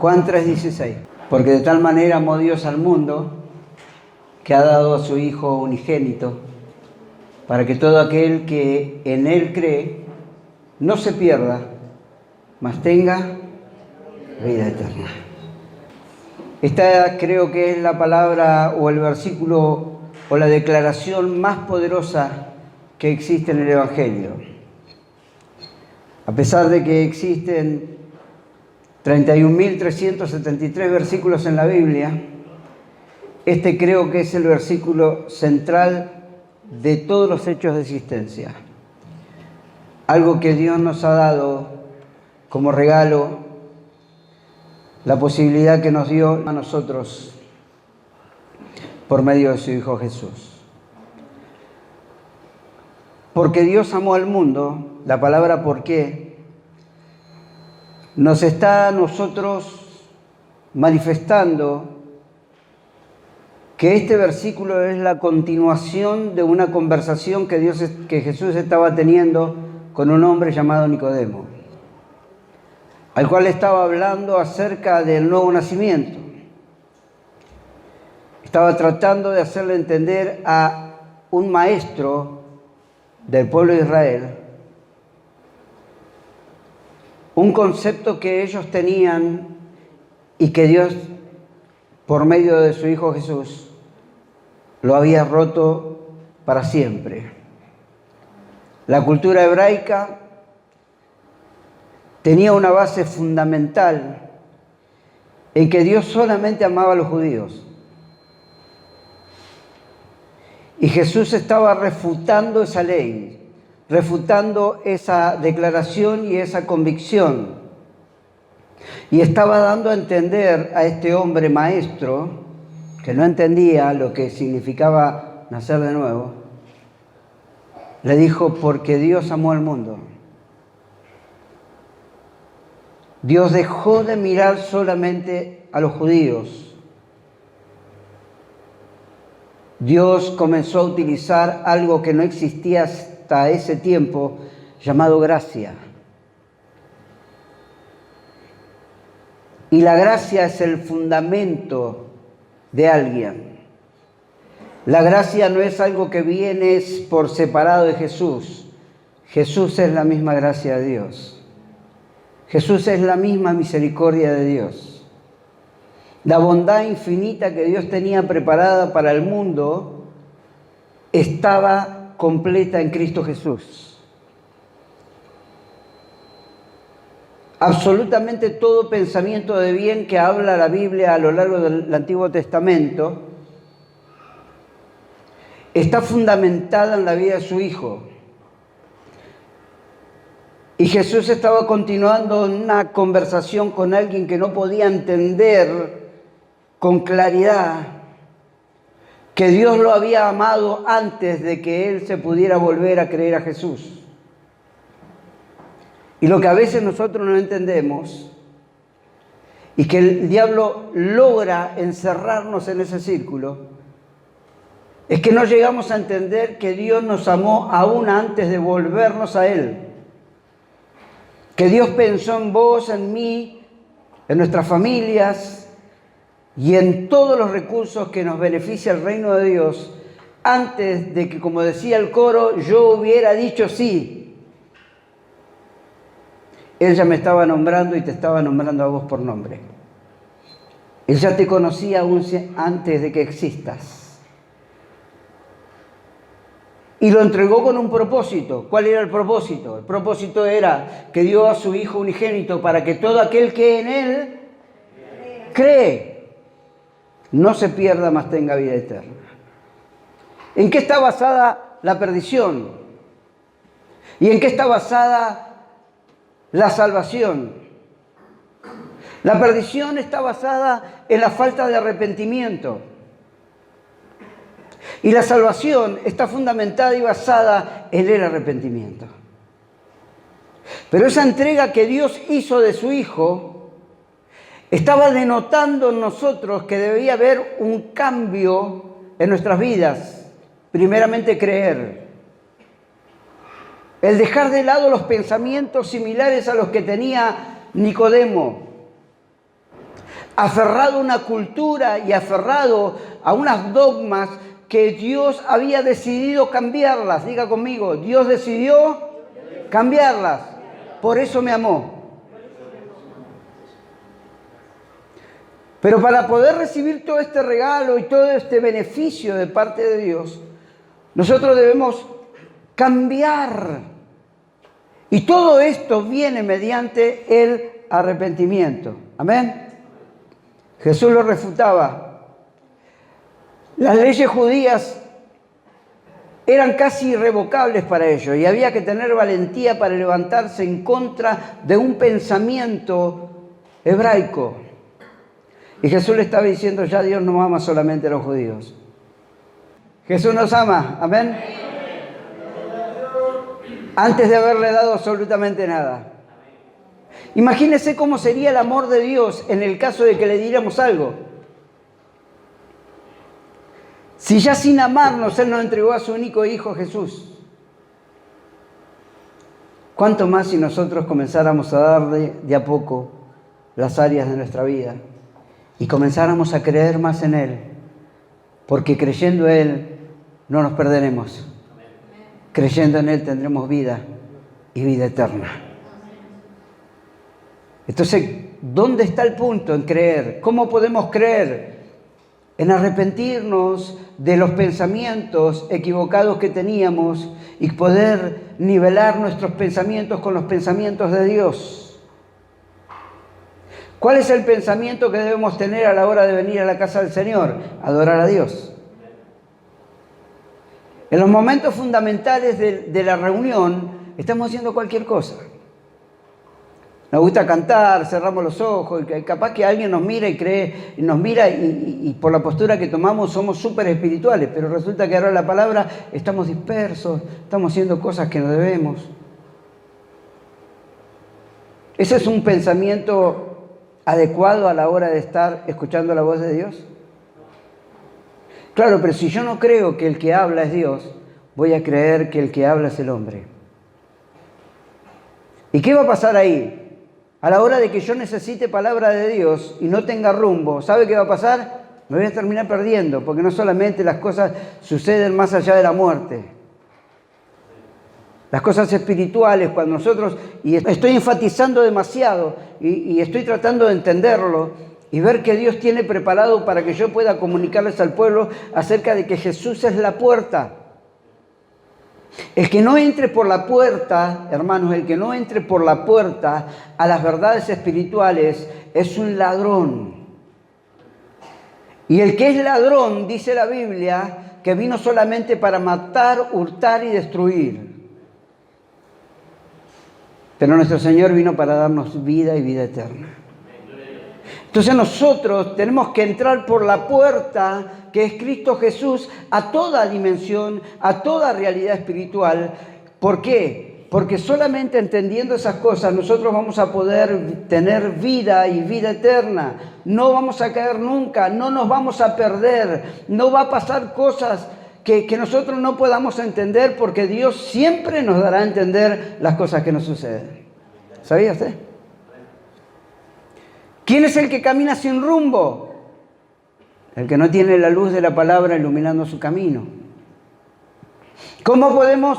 Juan 3:16. Porque de tal manera amó Dios al mundo que ha dado a su Hijo unigénito, para que todo aquel que en Él cree no se pierda, mas tenga vida eterna. Esta creo que es la palabra o el versículo o la declaración más poderosa que existe en el Evangelio. A pesar de que existen 31.373 versículos en la Biblia, este creo que es el versículo central de todos los hechos de existencia. Algo que Dios nos ha dado como regalo, la posibilidad que nos dio a nosotros por medio de su Hijo Jesús. Porque Dios amó al mundo, la palabra por qué nos está a nosotros manifestando que este versículo es la continuación de una conversación que Jesús estaba teniendo con un hombre llamado Nicodemo, al cual estaba hablando acerca del nuevo nacimiento. Estaba tratando de hacerle entender a un maestro del pueblo de Israel un concepto que ellos tenían y que Dios, por medio de su Hijo Jesús, lo había roto para siempre. La cultura hebraica tenía una base fundamental en que Dios solamente amaba a los judíos. Y Jesús estaba refutando esa ley, refutando esa declaración y esa convicción. Y estaba dando a entender a este hombre maestro, que no entendía lo que significaba nacer de nuevo, le dijo, porque Dios amó al mundo. Dios dejó de mirar solamente a los judíos. Dios comenzó a utilizar algo que no existía hasta ese tiempo, llamado gracia. Y la gracia es el fundamento de alguien. La gracia no es algo que viene por separado de Jesús. Jesús es la misma gracia de Dios. Jesús es la misma misericordia de Dios. La bondad infinita que Dios tenía preparada para el mundo estaba completa en Cristo Jesús. Absolutamente todo pensamiento de bien que habla la Biblia a lo largo del Antiguo Testamento está fundamentada en la vida de su Hijo. Y Jesús estaba continuando una conversación con alguien que no podía entender con claridad que Dios lo había amado antes de que él se pudiera volver a creer a Jesús. Y lo que a veces nosotros no entendemos, y que el diablo logra encerrarnos en ese círculo, es que no llegamos a entender que Dios nos amó aún antes de volvernos a Él. Que Dios pensó en vos, en mí, en nuestras familias y en todos los recursos que nos beneficia el reino de Dios, antes de que, como decía el coro, yo hubiera dicho sí. Él ya me estaba nombrando y te estaba nombrando a vos por nombre. Él ya te conocía aún antes de que existas. Y lo entregó con un propósito. ¿Cuál era el propósito? El propósito era que dio a su Hijo unigénito para que todo aquel que en Él cree no se pierda, mas tenga vida eterna. ¿En qué está basada la perdición? ¿Y en qué está basada la salvación? La perdición está basada en la falta de arrepentimiento. Y la salvación está fundamentada y basada en el arrepentimiento. Pero esa entrega que Dios hizo de su Hijo estaba denotando en nosotros que debía haber un cambio en nuestras vidas. Primeramente, creer. El dejar de lado los pensamientos similares a los que tenía Nicodemo. aferrado a una cultura y aferrado a unos dogmas que Dios había decidido cambiarlas. Diga conmigo, Dios decidió cambiarlas. Por eso me amó. Pero para poder recibir todo este regalo y todo este beneficio de parte de Dios, nosotros debemos cambiar. Y todo esto viene mediante el arrepentimiento. Amén. Jesús lo refutaba. Las leyes judías eran casi irrevocables para ellos y había que tener valentía para levantarse en contra de un pensamiento hebraico. Y Jesús le estaba diciendo, ya Dios no ama solamente a los judíos. Jesús nos ama, amén. Antes de haberle dado absolutamente nada. Imagínese cómo sería el amor de Dios en el caso de que le diéramos algo. Si ya sin amarnos Él nos entregó a su único Hijo Jesús. ¿Cuánto más si nosotros comenzáramos a darle de a poco las áreas de nuestra vida y comenzáramos a creer más en Él? Porque creyendo en Él no nos perderemos. Creyendo en Él tendremos vida y vida eterna. Entonces, ¿dónde está el punto en creer? ¿Cómo podemos creer? En arrepentirnos de los pensamientos equivocados que teníamos y poder nivelar nuestros pensamientos con los pensamientos de Dios. ¿Cuál es el pensamiento que debemos tener a la hora de venir a la casa del Señor? Adorar a Dios. En los momentos fundamentales de la reunión estamos haciendo cualquier cosa. Nos gusta cantar, cerramos los ojos, y capaz que alguien nos mira y por la postura que tomamos somos súper espirituales, pero resulta que ahora la palabra estamos dispersos, estamos haciendo cosas que no debemos. ¿Ese es un pensamiento adecuado a la hora de estar escuchando la voz de Dios? Claro, pero si yo no creo que el que habla es Dios, voy a creer que el que habla es el hombre. ¿Y qué va a pasar ahí? A la hora de que yo necesite palabra de Dios y no tenga rumbo, ¿sabe qué va a pasar? Me voy a terminar perdiendo, porque no solamente las cosas suceden más allá de la muerte. Las cosas espirituales, cuando nosotros, y estoy enfatizando demasiado y estoy tratando de entenderlo y ver que Dios tiene preparado para que yo pueda comunicarles al pueblo acerca de que Jesús es la puerta. El que no entre por la puerta, hermanos, el que no entre por la puerta a las verdades espirituales es un ladrón. Y el que es ladrón, dice la Biblia, que vino solamente para matar, hurtar y destruir. Pero nuestro Señor vino para darnos vida y vida eterna. Entonces nosotros tenemos que entrar por la puerta que es Cristo Jesús a toda dimensión, a toda realidad espiritual. ¿Por qué? Porque solamente entendiendo esas cosas nosotros vamos a poder tener vida y vida eterna. No vamos a caer nunca, no nos vamos a perder, no va a pasar cosas que nosotros no podamos entender, porque Dios siempre nos dará a entender las cosas que nos suceden. ¿Sabía usted? ¿Quién es el que camina sin rumbo? El que no tiene la luz de la palabra iluminando su camino. ¿Cómo podemos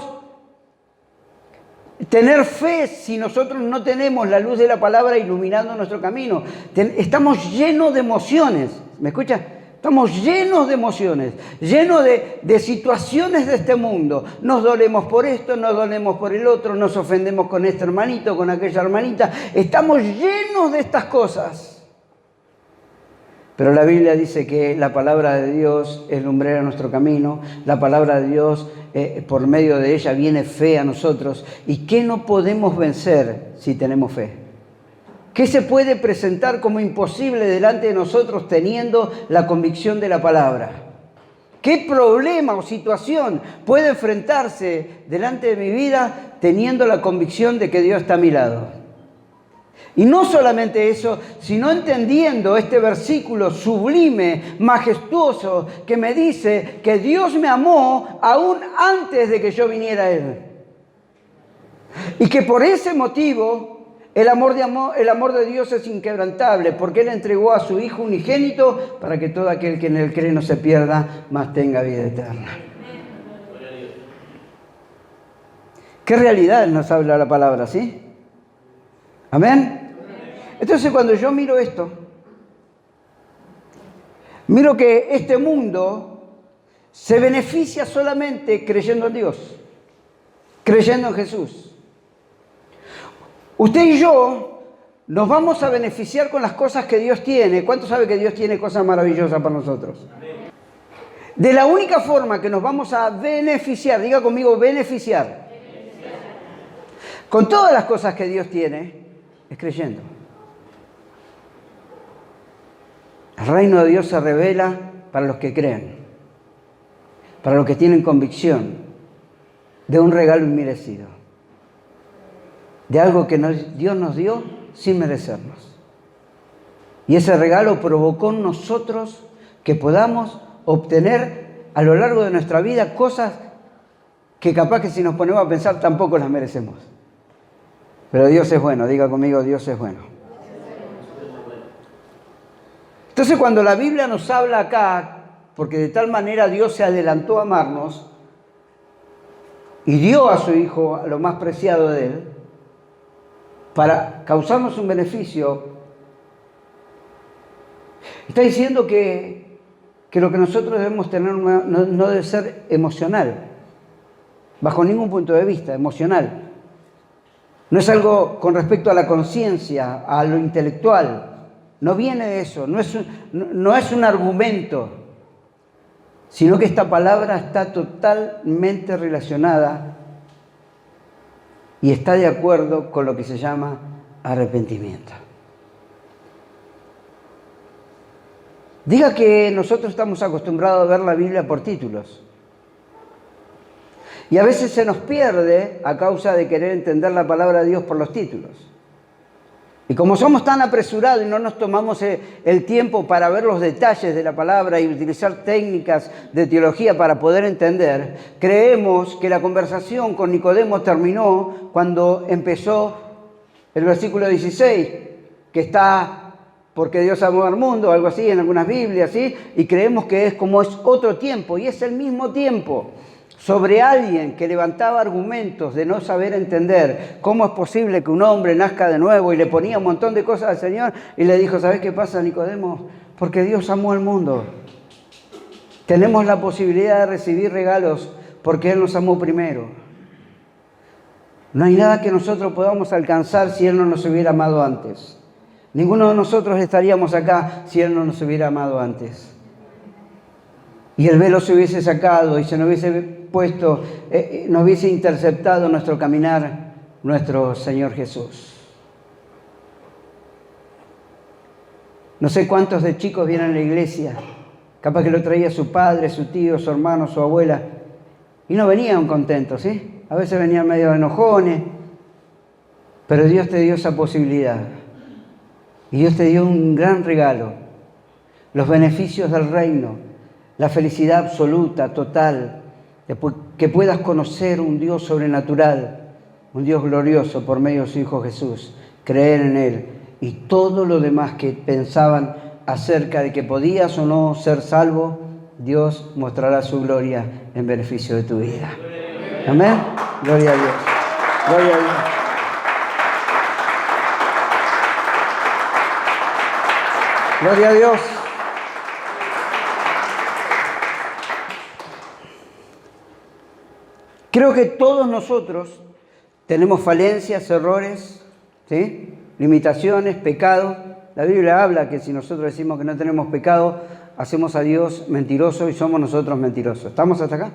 tener fe si nosotros no tenemos la luz de la palabra iluminando nuestro camino? Estamos llenos de emociones. ¿Me escucha? Estamos llenos de emociones, llenos de situaciones de este mundo. Nos dolemos por esto, nos dolemos por el otro, nos ofendemos con este hermanito, con aquella hermanita. Estamos llenos de estas cosas. Pero la Biblia dice que la palabra de Dios es lumbrera a nuestro camino. La palabra de Dios, por medio de ella, viene fe a nosotros. ¿Y qué no podemos vencer si tenemos fe? ¿Qué se puede presentar como imposible delante de nosotros teniendo la convicción de la palabra? ¿Qué problema o situación puede enfrentarse delante de mi vida teniendo la convicción de que Dios está a mi lado? Y no solamente eso, sino entendiendo este versículo sublime, majestuoso, que me dice que Dios me amó aún antes de que yo viniera a Él. Y que por ese motivo El amor de Dios es inquebrantable, porque Él entregó a su Hijo unigénito para que todo aquel que en Él cree no se pierda, mas tenga vida eterna. ¿Qué realidad nos habla la palabra, sí? ¿Amén? Entonces, cuando yo miro esto, miro que este mundo se beneficia solamente creyendo en Dios, creyendo en Jesús. Usted y yo nos vamos a beneficiar con las cosas que Dios tiene. ¿Cuánto sabe que Dios tiene cosas maravillosas para nosotros? De la única forma que nos vamos a beneficiar, diga conmigo, beneficiar, con todas las cosas que Dios tiene, es creyendo. El reino de Dios se revela para los que creen, para los que tienen convicción de un regalo inmerecido, de algo que Dios nos dio sin merecernos. Y ese regalo provocó en nosotros que podamos obtener a lo largo de nuestra vida cosas que capaz que si nos ponemos a pensar tampoco las merecemos. Pero Dios es bueno, diga conmigo, Dios es bueno. Entonces cuando la Biblia nos habla acá, porque de tal manera Dios se adelantó a amarnos y dio a su Hijo a lo más preciado de Él, para causarnos un beneficio, está diciendo que lo que nosotros debemos tener no debe ser emocional, bajo ningún punto de vista, emocional. No es algo con respecto a la conciencia, a lo intelectual. No viene de eso, no es un argumento, sino que esta palabra está totalmente relacionada y está de acuerdo con lo que se llama arrepentimiento. Diga que nosotros estamos acostumbrados a ver la Biblia por títulos. Y a veces se nos pierde a causa de querer entender la palabra de Dios por los títulos. Y como somos tan apresurados y no nos tomamos el tiempo para ver los detalles de la palabra y utilizar técnicas de teología para poder entender, creemos que la conversación con Nicodemo terminó cuando empezó el versículo 16, que está porque Dios amó al mundo, algo así en algunas Biblias, ¿sí? Y creemos que es como es otro tiempo, y es el mismo tiempo. Sobre alguien que levantaba argumentos de no saber entender cómo es posible que un hombre nazca de nuevo, y le ponía un montón de cosas al Señor y le dijo, ¿sabes qué pasa, Nicodemo? Porque Dios amó al mundo. Tenemos la posibilidad de recibir regalos porque Él nos amó primero. No hay nada que nosotros podamos alcanzar si Él no nos hubiera amado antes. Ninguno de nosotros estaríamos acá si Él no nos hubiera amado antes. Y el velo se hubiese sacado y se nos hubiese puesto, nos hubiese interceptado nuestro caminar, nuestro Señor Jesús. No sé cuántos de chicos vienen a la iglesia, capaz que lo traía su padre, su tío, su hermano, su abuela, y no venían contentos, ¿sí? A veces venían medio enojones, pero Dios te dio esa posibilidad. Y Dios te dio un gran regalo, los beneficios del reino, la felicidad absoluta, total, que puedas conocer un Dios sobrenatural, un Dios glorioso por medio de su Hijo Jesús, creer en Él y todo lo demás que pensaban acerca de que podías o no ser salvo, Dios mostrará su gloria en beneficio de tu vida. Amén. Gloria a Dios. Gloria a Dios. Gloria a Dios. Creo que todos nosotros tenemos falencias, errores, ¿sí? Limitaciones, pecados. La Biblia habla que si nosotros decimos que no tenemos pecado, hacemos a Dios mentiroso y somos nosotros mentirosos. ¿Estamos hasta acá?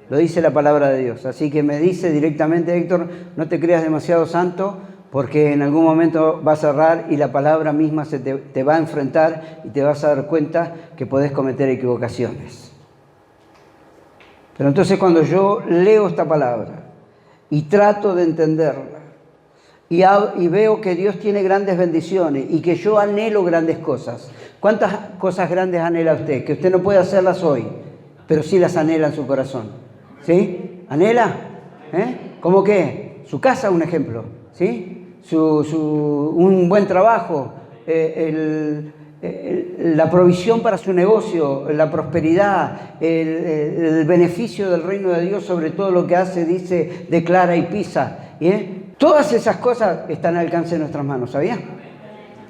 Lo dice la palabra de Dios. Así que me dice directamente, Héctor, no te creas demasiado santo, porque en algún momento vas a errar y la palabra misma te va a enfrentar y te vas a dar cuenta que podés cometer equivocaciones. Pero entonces cuando yo leo esta palabra y trato de entenderla y veo que Dios tiene grandes bendiciones y que yo anhelo grandes cosas. ¿Cuántas cosas grandes anhela usted? Que usted no puede hacerlas hoy, pero sí las anhela en su corazón. ¿Sí? ¿Anhela? ¿Cómo qué? Su casa, un ejemplo. ¿Sí? un buen trabajo, la provisión para su negocio, la prosperidad, el beneficio del reino de Dios sobre todo lo que hace, dice, declara y pisa. Todas esas cosas están al alcance de nuestras manos, ¿sabía?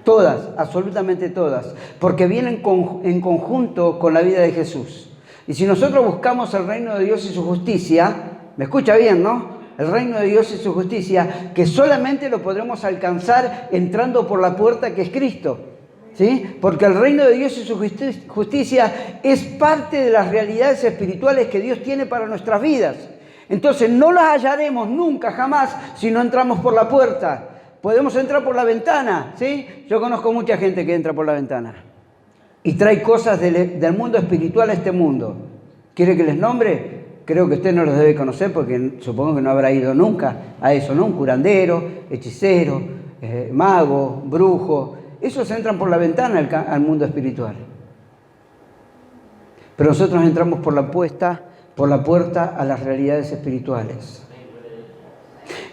Todas, absolutamente todas, porque vienen en conjunto con la vida de Jesús. Y si nosotros buscamos el reino de Dios y su justicia, me escucha bien, ¿no? El reino de Dios y su justicia, que solamente lo podremos alcanzar entrando por la puerta que es Cristo. ¿Sí? Porque el reino de Dios y su justicia es parte de las realidades espirituales que Dios tiene para nuestras vidas. Entonces no las hallaremos nunca, jamás, si no entramos por la puerta. Podemos entrar por la ventana, ¿sí? Yo conozco mucha gente que entra por la ventana y trae cosas del mundo espiritual a este mundo. ¿Quiere que les nombre? Creo que usted no los debe conocer porque supongo que no habrá ido nunca a eso, ¿no? Un curandero, hechicero, mago, brujo. Esos entran por la ventana al mundo espiritual. Pero nosotros entramos por la puerta a las realidades espirituales.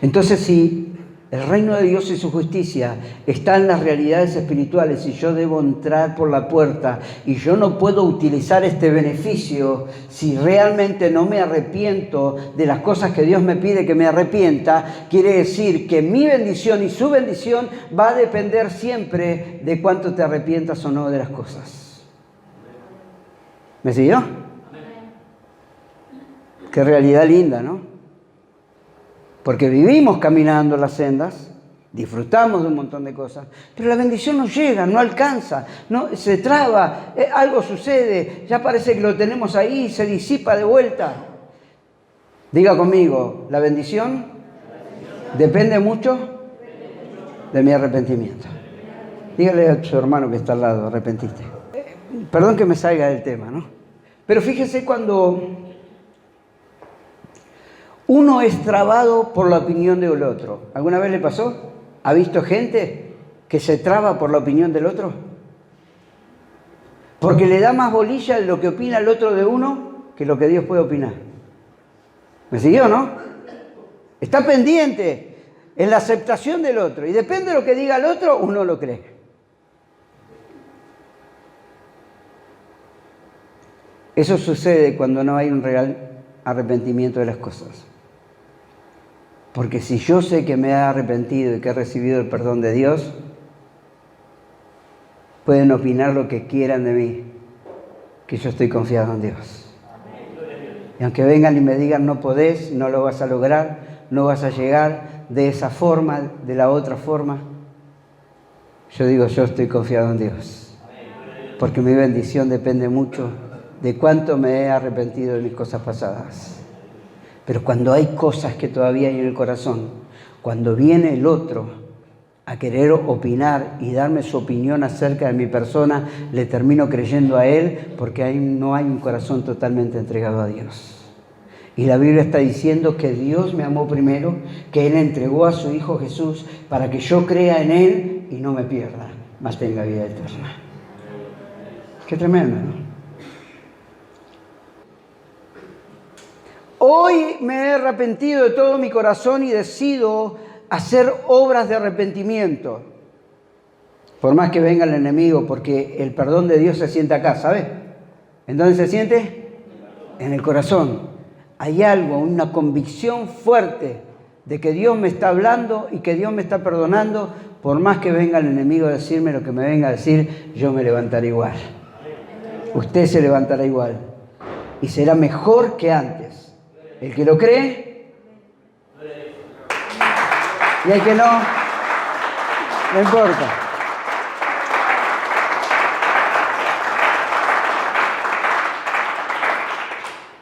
Entonces, si el reino de Dios y su justicia está en las realidades espirituales y yo debo entrar por la puerta y yo no puedo utilizar este beneficio si realmente no me arrepiento de las cosas que Dios me pide que me arrepienta, quiere decir que mi bendición y su bendición va a depender siempre de cuánto te arrepientas o no de las cosas. ¿Me siguió? Qué realidad linda, ¿no? Porque vivimos caminando las sendas, disfrutamos de un montón de cosas, pero la bendición no llega, no alcanza, no, se traba, algo sucede, ya parece que lo tenemos ahí, se disipa de vuelta. Diga conmigo, la bendición depende mucho de mi arrepentimiento. Dígale a su hermano que está al lado, arrepentiste. Perdón que me salga del tema, ¿no? Pero fíjese cuando uno es trabado por la opinión del otro. ¿Alguna vez le pasó? ¿Ha visto gente que se traba por la opinión del otro? Porque le da más bolilla de lo que opina el otro de uno que lo que Dios puede opinar. ¿Me siguió, no? Está pendiente en la aceptación del otro. Y depende de lo que diga el otro, uno lo cree. Eso sucede cuando no hay un real arrepentimiento de las cosas. Porque si yo sé que me he arrepentido y que he recibido el perdón de Dios, pueden opinar lo que quieran de mí, que yo estoy confiado en Dios. Y aunque vengan y me digan no podés, no lo vas a lograr, no vas a llegar de esa forma, de la otra forma, yo digo yo estoy confiado en Dios. Porque mi bendición depende mucho de cuánto me he arrepentido de mis cosas pasadas. Pero cuando hay cosas que todavía hay en el corazón, cuando viene el otro a querer opinar y darme su opinión acerca de mi persona, le termino creyendo a él porque ahí no hay un corazón totalmente entregado a Dios. Y la Biblia está diciendo que Dios me amó primero, que Él entregó a su Hijo Jesús para que yo crea en Él y no me pierda, mas tenga vida eterna. Qué tremendo, ¿no? Hoy me he arrepentido de todo mi corazón y decido hacer obras de arrepentimiento. Por más que venga el enemigo, porque el perdón de Dios se siente acá, ¿sabe? ¿En dónde se siente? En el corazón. Hay algo, una convicción fuerte de que Dios me está hablando y que Dios me está perdonando. Por más que venga el enemigo a decirme lo que me venga a decir, yo me levantaré igual. Usted se levantará igual. Y será mejor que antes. El que lo cree, y el que no importa.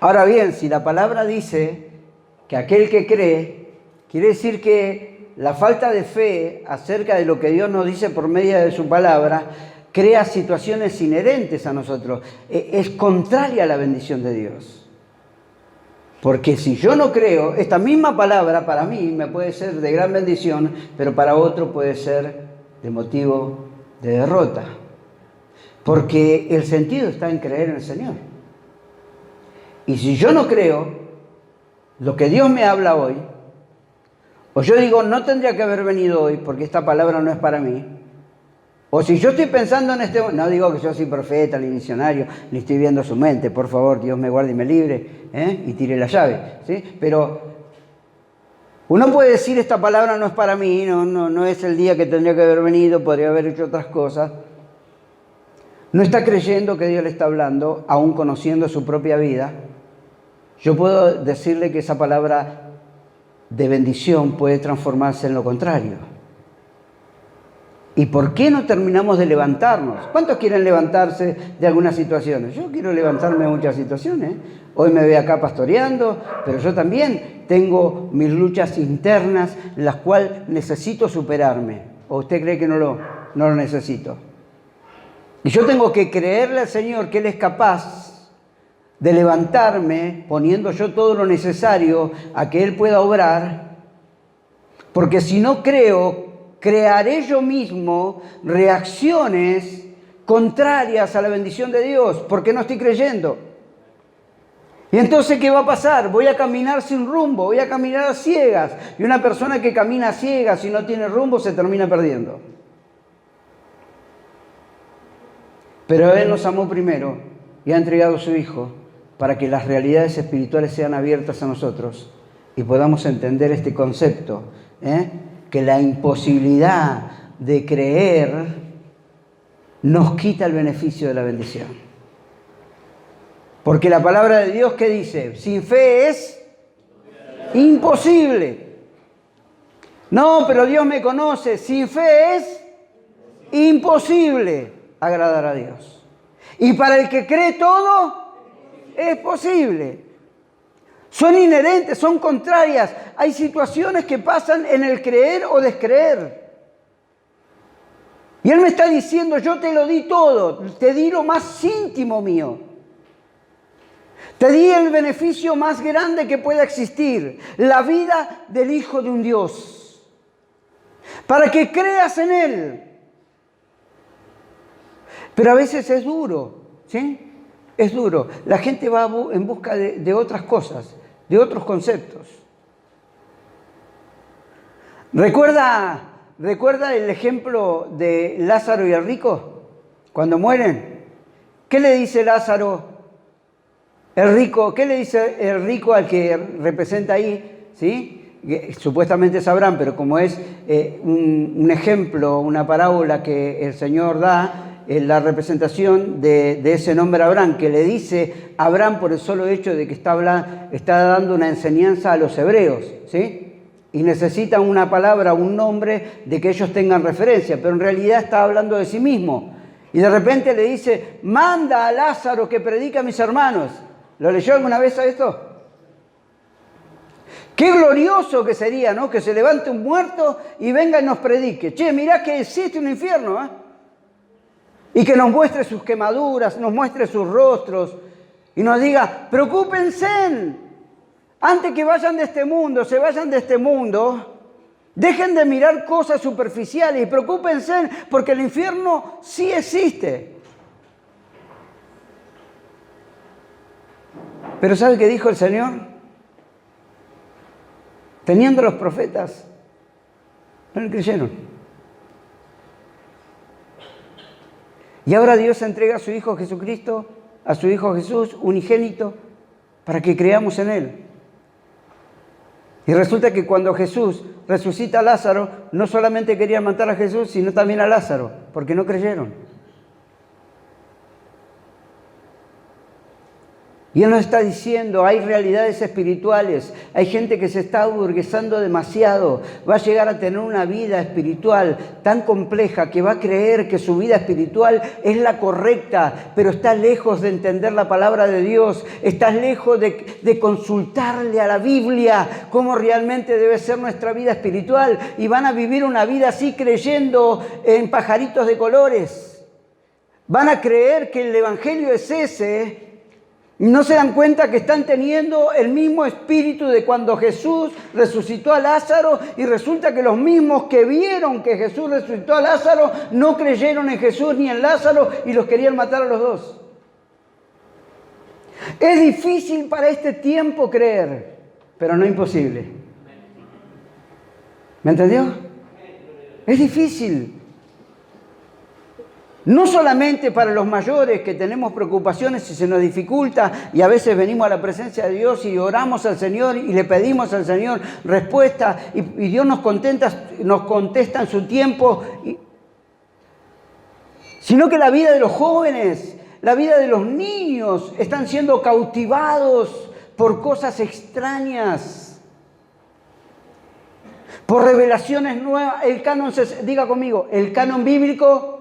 Ahora bien, si la palabra dice que aquel que cree, quiere decir que la falta de fe acerca de lo que Dios nos dice por medio de su palabra crea situaciones inherentes a nosotros. Es contraria a la bendición de Dios. Porque si yo no creo, esta misma palabra para mí me puede ser de gran bendición, pero para otro puede ser de motivo de derrota. Porque el sentido está en creer en el Señor. Y si yo no creo lo que Dios me habla hoy, O yo digo, no tendría que haber venido hoy porque esta palabra no es para mí. O si yo estoy pensando en este... No digo que yo soy profeta ni misionario, ni estoy viendo su mente. Por favor, Dios me guarde y me libre, y tire la llave, ¿sí? Pero uno puede decir, esta palabra no es para mí, no es el día que tendría que haber venido, podría haber hecho otras cosas. No está creyendo que Dios le está hablando, aún conociendo su propia vida. Yo puedo decirle que esa palabra de bendición puede transformarse en lo contrario. ¿Y por qué no terminamos de levantarnos? ¿Cuántos quieren levantarse de algunas situaciones? Yo quiero levantarme de muchas situaciones. Hoy me veo acá pastoreando, pero yo también tengo mis luchas internas, las cuales necesito superarme. ¿O usted cree que no lo necesito? Y yo tengo que creerle al Señor que Él es capaz de levantarme, poniendo yo todo lo necesario a que Él pueda obrar, porque si no creo, crearé yo mismo reacciones contrarias a la bendición de Dios, porque no estoy creyendo. Y entonces, ¿qué va a pasar? Voy a caminar sin rumbo, voy a caminar a ciegas. Y una persona que camina a ciegas y no tiene rumbo se termina perdiendo. Pero Él nos amó primero y ha entregado a su Hijo para que las realidades espirituales sean abiertas a nosotros y podamos entender este concepto, que la imposibilidad de creer nos quita el beneficio de la bendición. Porque la palabra de Dios, ¿qué dice? Sin fe es imposible. No, pero Dios me conoce. Sin fe es imposible agradar a Dios. Y para el que cree todo, es posible. Son inherentes, son contrarias. Hay situaciones que pasan en el creer o descreer. Y Él me está diciendo, yo te lo di todo, te di lo más íntimo mío. Te di el beneficio más grande que pueda existir, la vida del Hijo de un Dios, para que creas en Él. Pero a veces es duro, ¿sí? Es duro. La gente va en busca de otras cosas, de otros conceptos. ¿Recuerda el ejemplo de Lázaro y el rico? Cuando mueren, ¿qué le dice Lázaro? El rico, ¿qué le dice el rico al que representa ahí? ¿Sí? Que supuestamente es Abraham, pero como es un ejemplo, una parábola que el Señor da, la representación de ese nombre Abraham, que le dice Abraham por el solo hecho de que está dando una enseñanza a los hebreos, ¿sí? Y necesitan una palabra, un nombre de que ellos tengan referencia, pero en realidad está hablando de sí mismo. Y de repente le dice, manda a Lázaro que predique a mis hermanos. ¿Lo leyó alguna vez a esto? Qué glorioso que sería, ¿no? Que se levante un muerto y venga y nos predique. Che, mirá que existe un infierno, ¿eh? Y que nos muestre sus quemaduras, nos muestre sus rostros y nos diga, preocúpense, antes que vayan de este mundo, se vayan de este mundo, dejen de mirar cosas superficiales y preocúpense porque el infierno sí existe. Pero ¿sabe qué dijo el Señor? Teniendo los profetas, no le creyeron. Y ahora Dios entrega a su Hijo Jesucristo, a su Hijo Jesús, unigénito, para que creamos en Él. Y resulta que cuando Jesús resucita a Lázaro, no solamente querían matar a Jesús, sino también a Lázaro, porque no creyeron. Y Él nos está diciendo, hay realidades espirituales, hay gente que se está aburguesando demasiado, va a llegar a tener una vida espiritual tan compleja que va a creer que su vida espiritual es la correcta, pero está lejos de entender la palabra de Dios, está lejos de consultarle a la Biblia cómo realmente debe ser nuestra vida espiritual y van a vivir una vida así creyendo en pajaritos de colores. Van a creer que el Evangelio es ese. No se dan cuenta que están teniendo el mismo espíritu de cuando Jesús resucitó a Lázaro y resulta que los mismos que vieron que Jesús resucitó a Lázaro no creyeron en Jesús ni en Lázaro y los querían matar a los dos. Es difícil para este tiempo creer, pero no imposible. ¿Me entendió? Es difícil. No solamente para los mayores que tenemos preocupaciones y se nos dificulta y a veces venimos a la presencia de Dios y oramos al Señor y le pedimos al Señor respuesta y Dios nos contesta en su tiempo, sino que la vida de los jóvenes, la vida de los niños están siendo cautivados por cosas extrañas, por revelaciones nuevas. Diga conmigo, el canon bíblico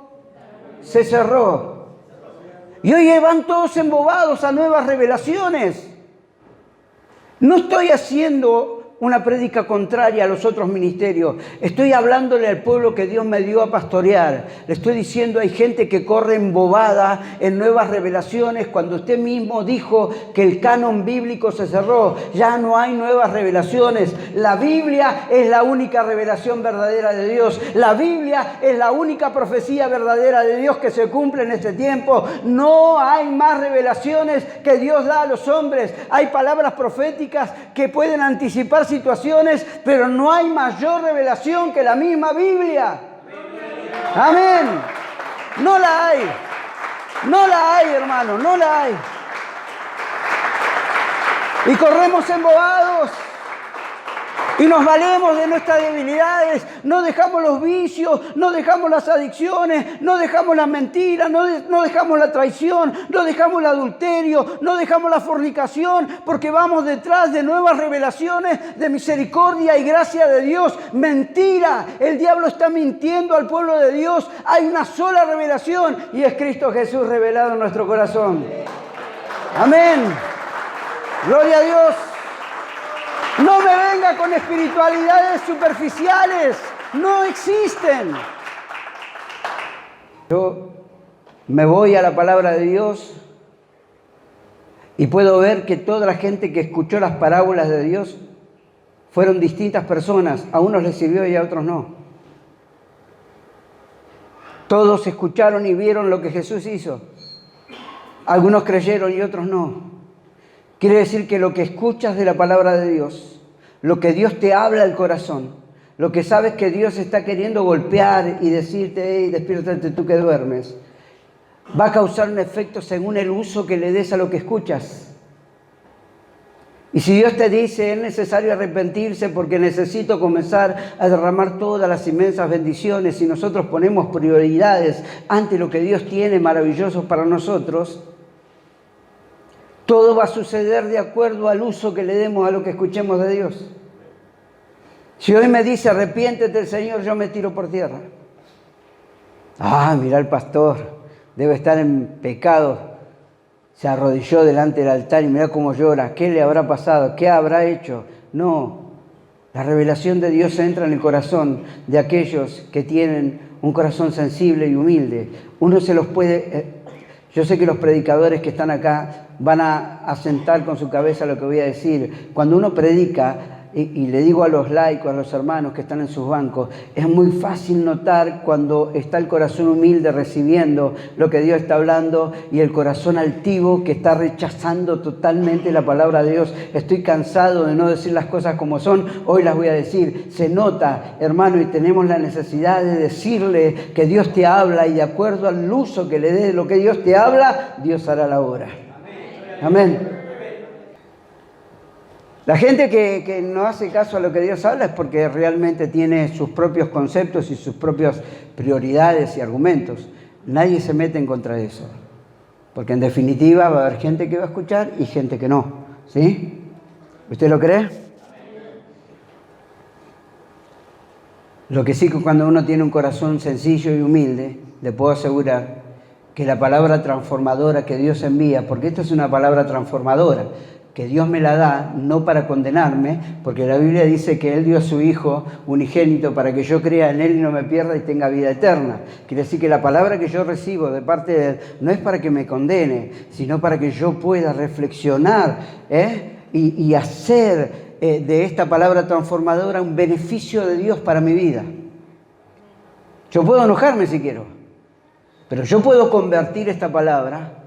se cerró. Y hoy van todos embobados a nuevas revelaciones. No estoy haciendo una prédica contraria a los otros ministerios. Estoy hablándole al pueblo que Dios me dio a pastorear. Le estoy diciendo, hay gente que corre embobada en nuevas revelaciones cuando usted mismo dijo que el canon bíblico se cerró. Ya no hay nuevas revelaciones. La Biblia es la única revelación verdadera de Dios. La Biblia es la única profecía verdadera de Dios que se cumple en este tiempo. No hay más revelaciones que Dios da a los hombres. Hay palabras proféticas que pueden anticipar situaciones, pero no hay mayor revelación que la misma Biblia. Amén. No la hay. No la hay, hermano, no la hay. Y corremos embobados. Y nos valemos de nuestras debilidades, no dejamos los vicios, no dejamos las adicciones, no dejamos la mentira, no dejamos la traición, no dejamos el adulterio, no dejamos la fornicación, porque vamos detrás de nuevas revelaciones de misericordia y gracia de Dios. Mentira, el diablo está mintiendo al pueblo de Dios. Hay una sola revelación y es Cristo Jesús revelado en nuestro corazón. Amén. Gloria a Dios. No me venga con espiritualidades superficiales. No existen. Yo me voy a la palabra de Dios y puedo ver que toda la gente que escuchó las parábolas de Dios fueron distintas personas. A unos les sirvió y a otros no. Todos escucharon y vieron lo que Jesús hizo. Algunos creyeron y otros no. Quiere decir que lo que escuchas de la palabra de Dios, lo que Dios te habla al corazón, lo que sabes que Dios está queriendo golpear y decirte, hey, despiértate tú que duermes, va a causar un efecto según el uso que le des a lo que escuchas. Y si Dios te dice, es necesario arrepentirse porque necesito comenzar a derramar todas las inmensas bendiciones, y nosotros ponemos prioridades ante lo que Dios tiene maravilloso para nosotros, todo va a suceder de acuerdo al uso que le demos a lo que escuchemos de Dios. Si hoy me dice, arrepiéntete, el Señor, yo me tiro por tierra. Mira el pastor, debe estar en pecado. Se arrodilló delante del altar y mira cómo llora. ¿Qué le habrá pasado? ¿Qué habrá hecho? No, la revelación de Dios entra en el corazón de aquellos que tienen un corazón sensible y humilde. Uno se los puede... Yo sé que los predicadores que están acá van a asentar con su cabeza lo que voy a decir. Cuando uno predica, y le digo a los laicos, a los hermanos que están en sus bancos, es muy fácil notar cuando está el corazón humilde recibiendo lo que Dios está hablando y el corazón altivo que está rechazando totalmente la palabra de Dios. Estoy cansado de no decir las cosas como son, hoy las voy a decir. Se nota, hermano, y tenemos la necesidad de decirle que Dios te habla, y de acuerdo al uso que le dé de lo que Dios te habla, Dios hará la obra. Amén. La gente que no hace caso a lo que Dios habla es porque realmente tiene sus propios conceptos y sus propias prioridades y argumentos. Nadie se mete en contra de eso. Porque en definitiva va a haber gente que va a escuchar y gente que no. ¿Sí? ¿Usted lo cree? Lo que sí, que cuando uno tiene un corazón sencillo y humilde, le puedo asegurar que la palabra transformadora que Dios envía, porque esta es una palabra transformadora, que Dios me la da, no para condenarme, porque la Biblia dice que Él dio a su Hijo unigénito para que yo crea en Él y no me pierda y tenga vida eterna. Quiere decir que la palabra que yo recibo de parte de Él no es para que me condene, sino para que yo pueda reflexionar y hacer de esta palabra transformadora un beneficio de Dios para mi vida. Yo puedo enojarme si quiero, pero yo puedo convertir esta palabra,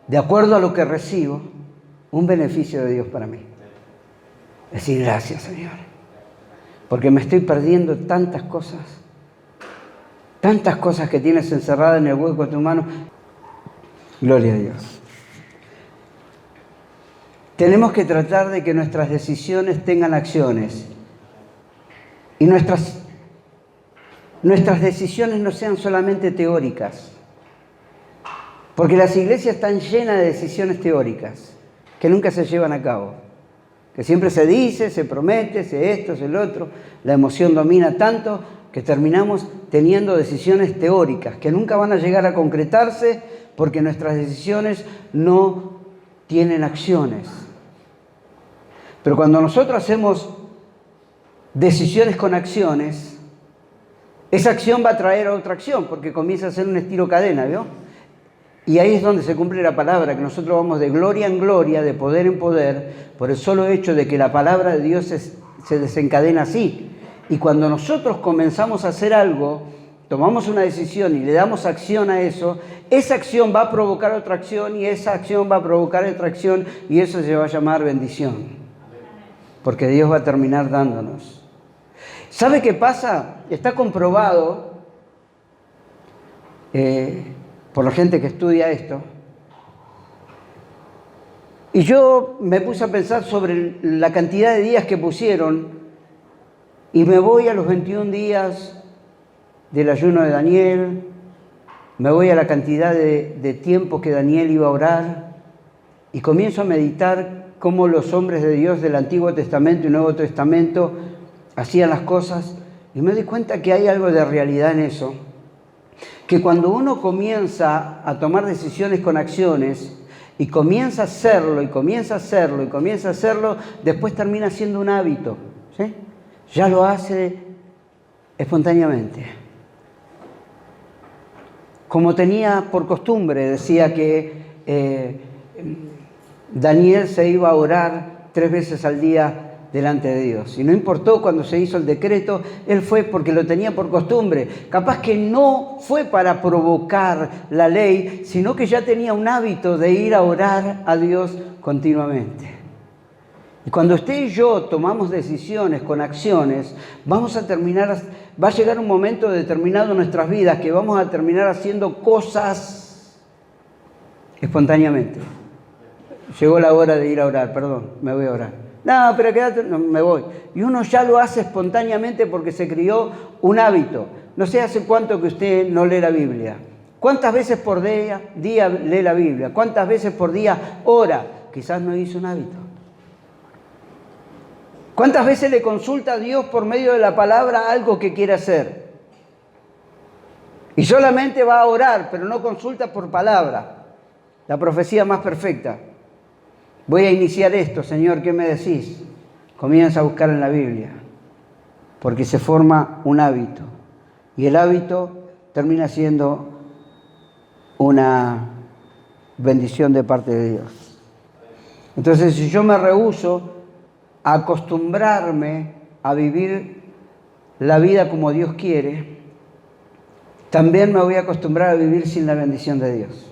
de acuerdo a lo que recibo, un beneficio de Dios para mí. Decir, gracias, Señor. porque me estoy perdiendo tantas cosas que tienes encerradas en el hueco de tu mano. Gloria a Dios. Tenemos que tratar de que nuestras decisiones tengan acciones y nuestras decisiones no sean solamente teóricas, porque las iglesias están llenas de decisiones teóricas que nunca se llevan a cabo, que siempre se dice, se promete, se esto, se lo otro. La emoción domina tanto que terminamos teniendo decisiones teóricas que nunca van a llegar a concretarse porque nuestras decisiones no tienen acciones. Pero cuando nosotros hacemos decisiones con acciones, esa acción va a traer otra acción porque comienza a ser un estilo cadena, ¿vio? Y ahí es donde se cumple la palabra, que nosotros vamos de gloria en gloria, de poder en poder, por el solo hecho de que la palabra de Dios se desencadena así. Y cuando nosotros comenzamos a hacer algo, tomamos una decisión y le damos acción a eso, esa acción va a provocar otra acción y esa acción va a provocar otra acción y eso se va a llamar bendición. Porque Dios va a terminar dándonos. ¿Sabe qué pasa? Está comprobado por la gente que estudia esto. Y yo me puse a pensar sobre la cantidad de días que pusieron y me voy a los 21 días del ayuno de Daniel, me voy a la cantidad de tiempo que Daniel iba a orar y comienzo a meditar cómo los hombres de Dios del Antiguo Testamento y Nuevo Testamento hacían las cosas y me doy cuenta que hay algo de realidad en eso, que cuando uno comienza a tomar decisiones con acciones y comienza a hacerlo y comienza a hacerlo y comienza a hacerlo, después termina siendo un hábito, ¿sí? Ya lo hace espontáneamente. Como tenía por costumbre, decía que Daniel se iba a orar 3 veces al día delante de Dios. Y no importó cuando se hizo el decreto, él fue porque lo tenía por costumbre. Capaz que no fue para provocar la ley, sino que ya tenía un hábito de ir a orar a Dios continuamente. Y cuando usted y yo tomamos decisiones con acciones, va a llegar un momento determinado en nuestras vidas que vamos a terminar haciendo cosas espontáneamente. Llegó la hora de ir a orar, perdón, me voy a orar. No, pero quédate, no, me voy. Y uno ya lo hace espontáneamente porque se crió un hábito. No sé hace cuánto que usted no lee la Biblia. ¿Cuántas veces por día lee la Biblia? ¿Cuántas veces por día ora? Quizás no hizo un hábito. ¿Cuántas veces le consulta a Dios por medio de la palabra algo que quiere hacer? Y solamente va a orar, pero no consulta por palabra. La profecía más perfecta. Voy a iniciar esto, Señor, ¿qué me decís? Comienza a buscar en la Biblia, porque se forma un hábito. Y el hábito termina siendo una bendición de parte de Dios. Entonces, si yo me rehúso a acostumbrarme a vivir la vida como Dios quiere, también me voy a acostumbrar a vivir sin la bendición de Dios.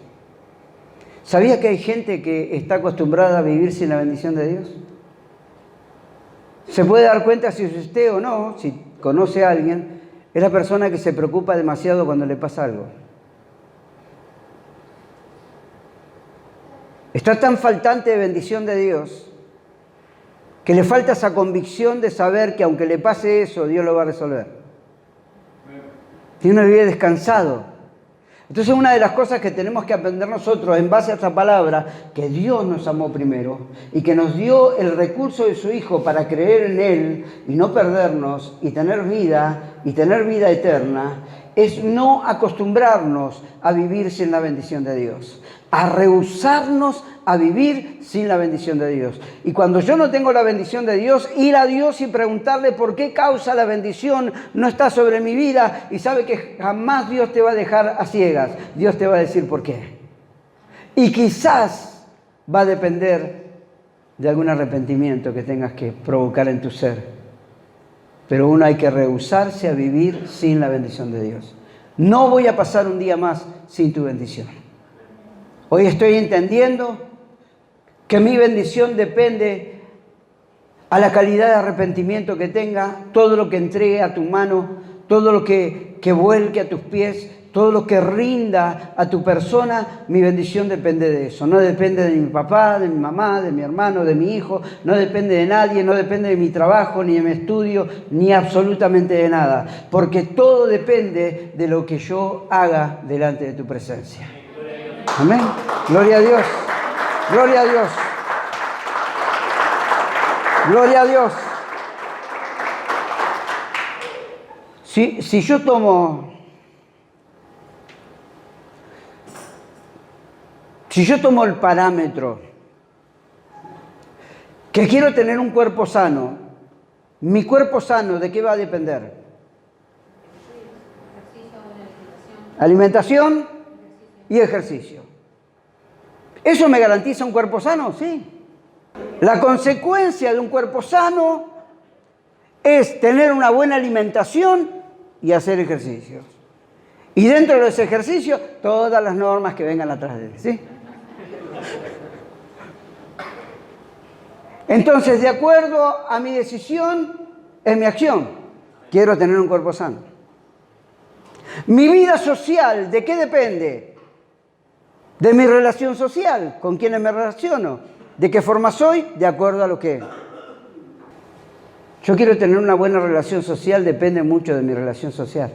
¿Sabía que hay gente que está acostumbrada a vivir sin la bendición de Dios? Se puede dar cuenta si es usted o no, si conoce a alguien, es la persona que se preocupa demasiado cuando le pasa algo. Está tan faltante de bendición de Dios que le falta esa convicción de saber que aunque le pase eso, Dios lo va a resolver. Tiene una vida descansado. Entonces una de las cosas que tenemos que aprender nosotros en base a esta palabra, que Dios nos amó primero y que nos dio el recurso de su Hijo para creer en Él y no perdernos y tener vida eterna, es no acostumbrarnos a vivir sin la bendición de Dios, a rehusarnos a vivir sin la bendición de Dios. Y cuando yo no tengo la bendición de Dios, ir a Dios y preguntarle por qué causa la bendición no está sobre mi vida, y sabe que jamás Dios te va a dejar a ciegas. Dios te va a decir por qué. Y quizás va a depender de algún arrepentimiento que tengas que provocar en tu ser. Pero uno hay que rehusarse a vivir sin la bendición de Dios. No voy a pasar un día más sin tu bendición. Hoy estoy entendiendo que mi bendición depende a la calidad de arrepentimiento que tenga, todo lo que entregue a tu mano, todo lo que vuelque a tus pies, todo lo que rinda a tu persona, mi bendición depende de eso. No depende de mi papá, de mi mamá, de mi hermano, de mi hijo, no depende de nadie, no depende de mi trabajo, ni de mi estudio, ni absolutamente de nada. Porque todo depende de lo que yo haga delante de tu presencia. Amén. Gloria a Dios. Gloria a Dios. Gloria a Dios. Si yo tomo el parámetro que quiero tener un cuerpo sano, mi cuerpo sano, ¿de qué va a depender? Alimentación y ejercicio. ¿Eso me garantiza un cuerpo sano? Sí. La consecuencia de un cuerpo sano es tener una buena alimentación y hacer ejercicios. Y dentro de los ejercicios, todas las normas que vengan atrás de él, ¿sí? Entonces, de acuerdo a mi decisión, es mi acción. Quiero tener un cuerpo sano. Mi vida social, ¿de qué depende? De mi relación social, con quienes me relaciono. ¿De qué forma soy? De acuerdo a lo que... Yo quiero tener una buena relación social, depende mucho de mi relación social.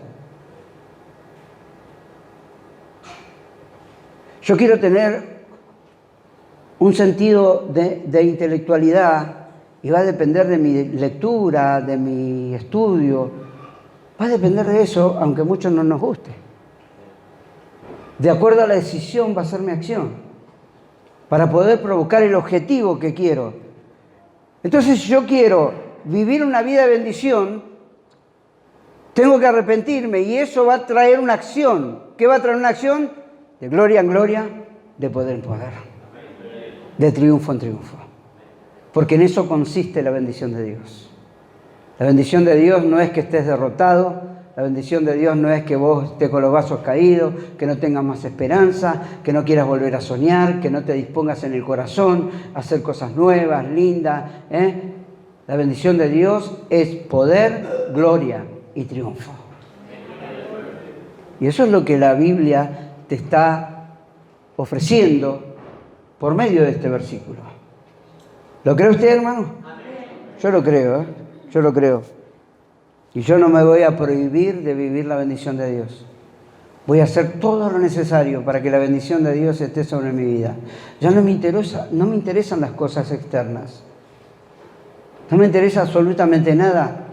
Yo quiero tener un sentido de intelectualidad y va a depender de mi lectura, de mi estudio. Va a depender de eso, aunque a muchos no nos guste. De acuerdo a la decisión va a ser mi acción, para poder provocar el objetivo que quiero. Entonces, si yo quiero vivir una vida de bendición, tengo que arrepentirme y eso va a traer una acción. ¿Qué va a traer una acción? De gloria en gloria, de poder en poder, de triunfo en triunfo. Porque en eso consiste la bendición de Dios. La bendición de Dios no es que estés derrotado, la bendición de Dios no es que vos estés con los vasos caídos, que no tengas más esperanza, que no quieras volver a soñar, que no te dispongas en el corazón a hacer cosas nuevas, lindas. La bendición de Dios es poder, gloria y triunfo. Y eso es lo que la Biblia te está ofreciendo por medio de este versículo. ¿Lo cree usted, hermano? Yo lo creo, yo lo creo. Y yo no me voy a prohibir de vivir la bendición de Dios. Voy a hacer todo lo necesario para que la bendición de Dios esté sobre mi vida. Ya no me interesan las cosas externas. No me interesa absolutamente nada.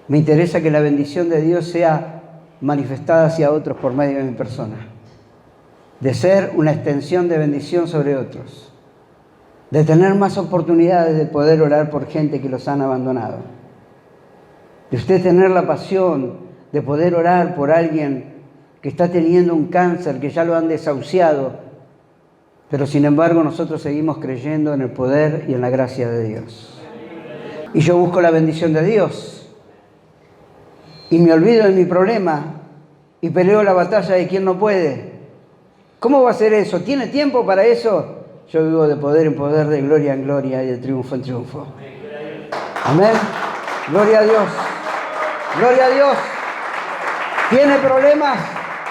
Me interesa que la bendición de Dios sea manifestada hacia otros por medio de mi persona. De ser una extensión de bendición sobre otros. De tener más oportunidades de poder orar por gente que los han abandonado. De usted tener la pasión de poder orar por alguien que está teniendo un cáncer, que ya lo han desahuciado, pero sin embargo nosotros seguimos creyendo en el poder y en la gracia de Dios. Y yo busco la bendición de Dios y me olvido de mi problema y peleo la batalla de quien no puede. ¿Cómo va a ser eso? ¿Tiene tiempo para eso? Yo vivo de poder en poder, de gloria en gloria y de triunfo en triunfo. Amén. Gloria a Dios. Gloria a Dios. ¿Tiene problemas?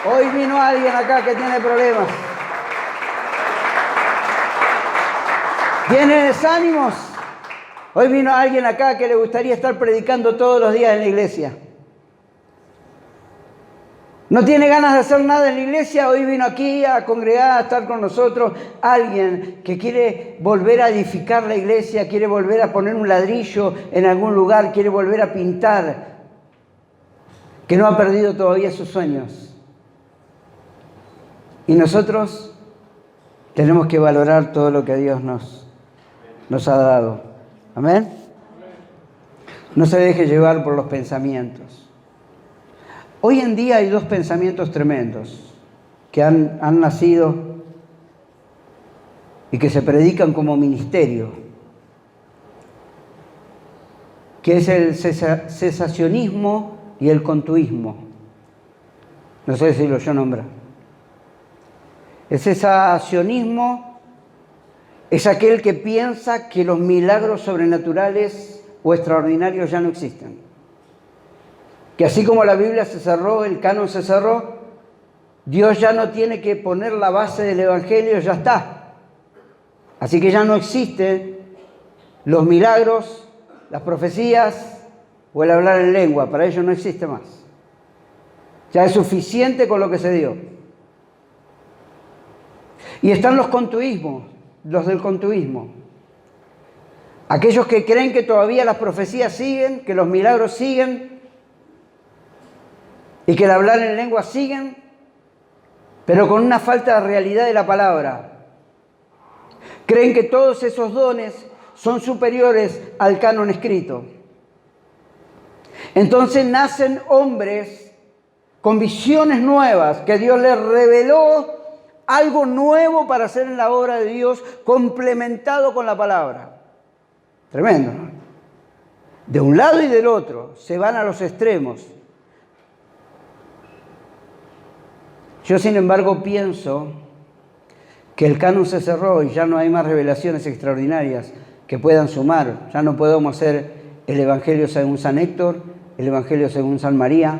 Hoy vino alguien acá que tiene problemas. ¿Tiene desánimos? Hoy vino alguien acá que le gustaría estar predicando todos los días en la iglesia. ¿No tiene ganas de hacer nada en la iglesia? Hoy vino aquí a congregar, a estar con nosotros. Alguien que quiere volver a edificar la iglesia, quiere volver a poner un ladrillo en algún lugar, quiere volver a pintar, que no ha perdido todavía sus sueños. Y nosotros tenemos que valorar todo lo que Dios nos ha dado. ¿Amén? No se deje llevar por los pensamientos. Hoy en día hay dos pensamientos tremendos que han nacido y que se predican como ministerio, que es el cesacionismo y el contuismo. No sé si lo yo nombrar. El cesacionismo es aquel que piensa que los milagros sobrenaturales o extraordinarios ya no existen. Que así como la Biblia se cerró, el canon se cerró, Dios ya no tiene que poner la base del Evangelio, ya está. Así que ya no existen los milagros, las profecías o el hablar en lengua. Para ellos no existe más. Ya es suficiente con lo que se dio. Y están los contuismos, los del contuismo. Aquellos que creen que todavía las profecías siguen, que los milagros siguen y que el hablar en lengua siguen, pero con una falta de realidad de la palabra. Creen que todos esos dones son superiores al canon escrito. Entonces nacen hombres con visiones nuevas, que Dios les reveló algo nuevo para hacer en la obra de Dios, complementado con la palabra. Tremendo, ¿no? De un lado y del otro, se van a los extremos. Yo, sin embargo, pienso que el canon se cerró y ya no hay más revelaciones extraordinarias que puedan sumar. Ya no podemos hacer el Evangelio según San Héctor, el Evangelio según San María.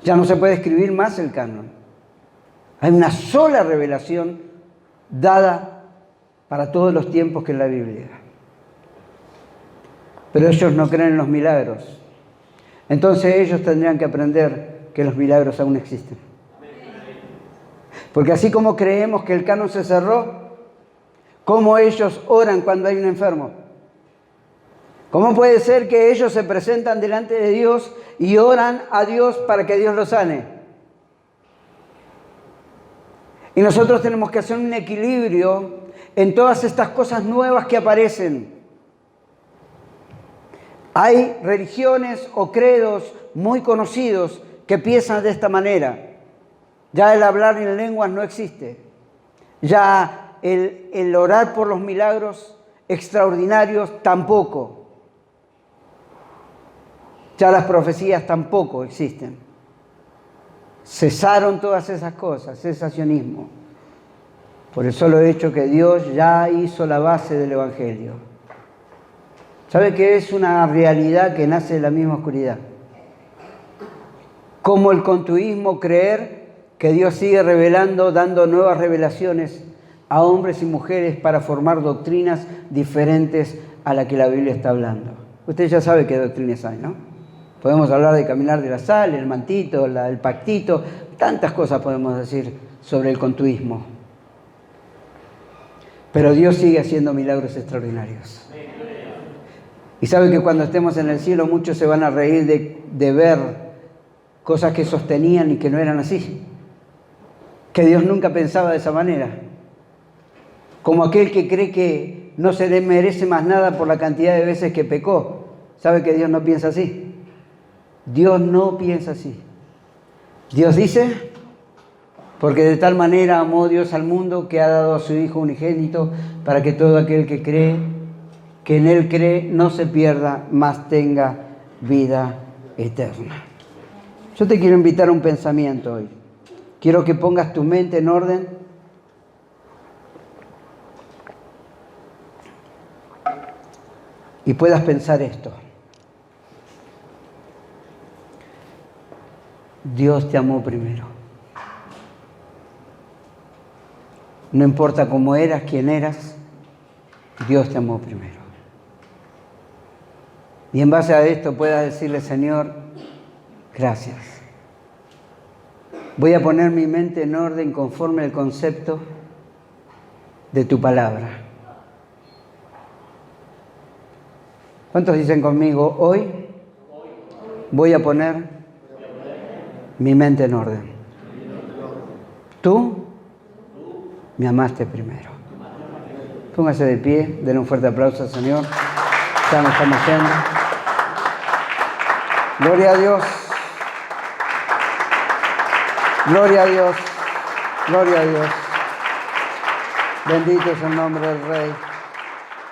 Ya no se puede escribir más el canon. Hay una sola revelación dada para todos los tiempos que es la Biblia. Pero ellos no creen en los milagros. Entonces ellos tendrían que aprender que los milagros aún existen. Porque así como creemos que el canon se cerró, ¿cómo ellos oran cuando hay un enfermo? ¿Cómo puede ser que ellos se presentan delante de Dios y oran a Dios para que Dios los sane? Y nosotros tenemos que hacer un equilibrio en todas estas cosas nuevas que aparecen. Hay religiones o credos muy conocidos que piensan de esta manera. Ya el hablar en lenguas no existe. Ya el orar por los milagros extraordinarios tampoco. Ya las profecías tampoco existen. Cesaron todas esas cosas, cesacionismo. Por el solo hecho que Dios ya hizo la base del Evangelio. ¿Sabe qué es una realidad que nace de la misma oscuridad? Como el contuismo, creer que Dios sigue revelando, dando nuevas revelaciones a hombres y mujeres para formar doctrinas diferentes a la que la Biblia está hablando. Usted ya sabe qué doctrinas hay, ¿no? Podemos hablar de caminar de la sal, el mantito, el pactito, tantas cosas podemos decir sobre el contuismo. Pero Dios sigue haciendo milagros extraordinarios. Y sabe que cuando estemos en el cielo muchos se van a reír de ver cosas que sostenían y que no eran así. Que Dios nunca pensaba de esa manera. Como aquel que cree que no se le merece más nada por la cantidad de veces que pecó. ¿Sabe que Dios no piensa así? Dios no piensa así. Dios dice, porque de tal manera amó Dios al mundo que ha dado a su Hijo unigénito para que todo aquel que cree, que en Él cree, no se pierda, mas tenga vida eterna. Yo te quiero invitar a un pensamiento hoy. Quiero que pongas tu mente en orden. Y puedas pensar esto. Dios te amó primero. No importa cómo eras, quién eras, Dios te amó primero. Y en base a esto puedas decirle, Señor, gracias. Voy a poner mi mente en orden conforme al concepto de tu palabra. ¿Cuántos dicen conmigo, hoy voy a poner mi mente en orden? Tú me amaste primero. Póngase de pie, denle un fuerte aplauso al Señor. Ya nos estamos yendo. Gloria a Dios. Gloria a Dios. Gloria a Dios. Bendito es el nombre del Rey.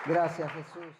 Gracias, Jesús.